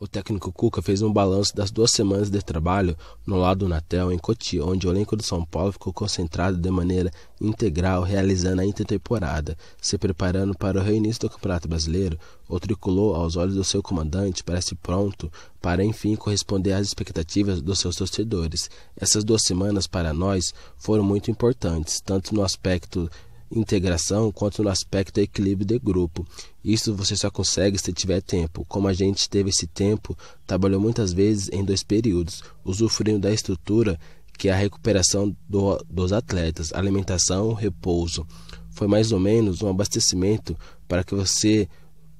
O técnico Cuca fez um balanço das 2 semanas de trabalho no lado do Natel, em Cotia, onde o elenco do São Paulo ficou concentrado de maneira integral, realizando a intertemporada, se preparando para o reinício do Campeonato Brasileiro. O tricolor, aos olhos do seu comandante, parece pronto para enfim corresponder às expectativas dos seus torcedores. Essas 2 semanas para nós foram muito importantes, tanto no aspecto integração quanto no aspecto equilíbrio de grupo. Isso você só consegue se tiver tempo. Como a gente teve esse tempo, trabalhou muitas vezes em 2 períodos, usufruindo da estrutura que é a recuperação dos atletas, alimentação, repouso. Foi mais ou menos um abastecimento para que você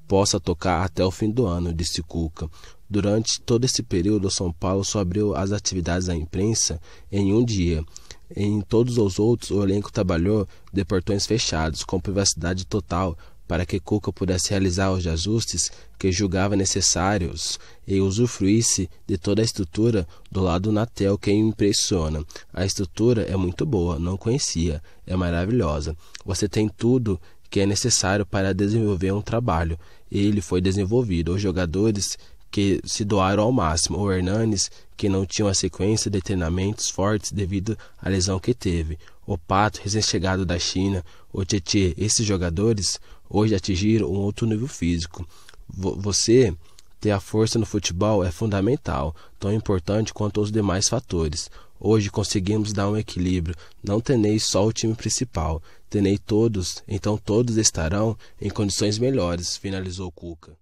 possa tocar até o fim do ano, disse Cuca. Durante todo esse período, o São Paulo só abriu as atividades à imprensa em um dia. Em todos os outros, o elenco trabalhou de portões fechados, com privacidade total, para que Cuca pudesse realizar os ajustes que julgava necessários e usufruísse de toda a estrutura do lado do Natel, que impressiona. A estrutura é muito boa, não conhecia, é maravilhosa. Você tem tudo que é necessário para desenvolver um trabalho, e ele foi desenvolvido. Os jogadores que se doaram ao máximo. O Hernanes, que não tinha uma sequência de treinamentos fortes devido à lesão que teve. O Pato, recém-chegado da China. O Tietê, esses jogadores hoje atingiram um outro nível físico. Você ter a força no futebol é fundamental, tão importante quanto os demais fatores. Hoje conseguimos dar um equilíbrio. Não tenei só o time principal, tenei todos, então todos estarão em condições melhores, finalizou Cuca.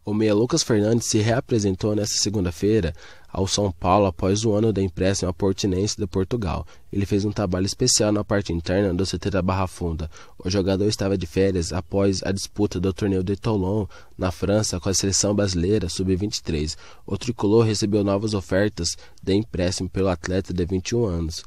O meia Lucas Fernandes se reapresentou nesta segunda-feira ao São Paulo após o ano de empréstimo ao Portimonense de Portugal. Ele fez um trabalho especial na parte interna do CT da Barra Funda. O jogador estava de férias após a disputa do torneio de Toulon, na França, com a seleção brasileira sub-23. O tricolor recebeu novas ofertas de empréstimo pelo atleta de 21 anos.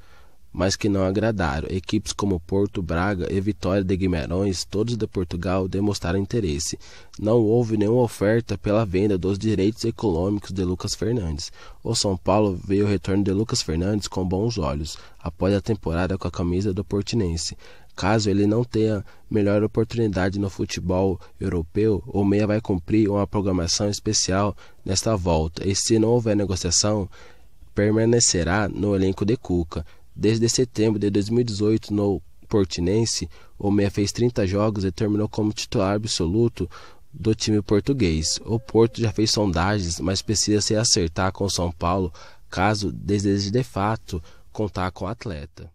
Mas que não agradaram. Equipes como Porto, Braga e Vitória de Guimarães, todos de Portugal, demonstraram interesse. Não houve nenhuma oferta pela venda dos direitos econômicos de Lucas Fernandes. O São Paulo vê o retorno de Lucas Fernandes com bons olhos, após a temporada com a camisa do Portimonense. Caso ele não tenha melhor oportunidade no futebol europeu, o meia vai cumprir uma programação especial nesta volta, e se não houver negociação, permanecerá no elenco de Cuca. Desde setembro de 2018, no Portimonense, o meia fez 30 jogos e terminou como titular absoluto do time português. O Porto já fez sondagens, mas precisa se acertar com o São Paulo, caso deseje de fato contar com o atleta.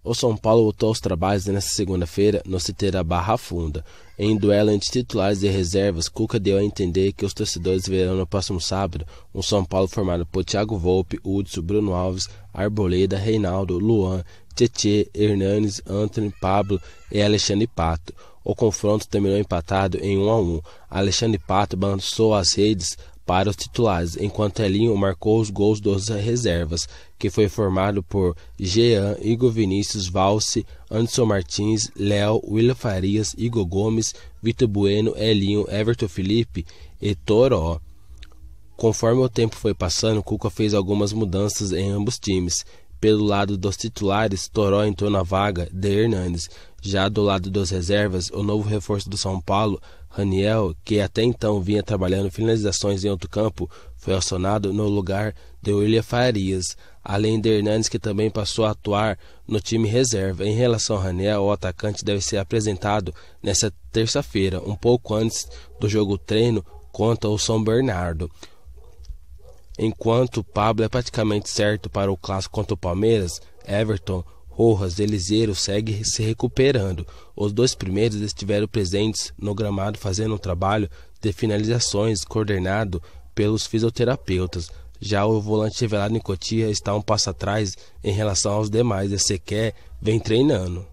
O São Paulo voltou aos trabalhos nesta segunda-feira no CT da Barra Funda. Em duelo entre titulares e reservas, Cuca deu a entender que os torcedores verão no próximo sábado um São Paulo formado por Thiago Volpi, Hudson, Bruno Alves, Arboleda, Reinaldo, Luan, Tietê, Hernanes, Antony, Pablo e Alexandre Pato. O confronto terminou empatado em 1-1. Alexandre Pato balançou as redes para os titulares, enquanto Elinho marcou os gols dos reservas, que foi formado por Jean, Igor Vinícius, Valse, Anderson Martins, Léo, William Farias, Igor Gomes, Vitor Bueno, Elinho, Everton Felipe e Toró. Conforme o tempo foi passando, Cuca fez algumas mudanças em ambos times. Pelo lado dos titulares, Toró entrou na vaga de Hernanes. Já do lado dos reservas, o novo reforço do São Paulo, Raniel, que até então vinha trabalhando finalizações em outro campo, foi acionado no lugar de William Farias, além de Hernanes, que também passou a atuar no time reserva. Em relação a Raniel, o atacante deve ser apresentado nesta terça-feira, um pouco antes do jogo treino contra o São Bernardo. Enquanto Pablo é praticamente certo para o clássico contra o Palmeiras, Everton, Rojas e Liseiro segue se recuperando. Os 2 primeiros estiveram presentes no gramado fazendo um trabalho de finalizações coordenado pelos fisioterapeutas. Já o volante revelado em Cotia está um passo atrás em relação aos demais, e sequer vem treinando.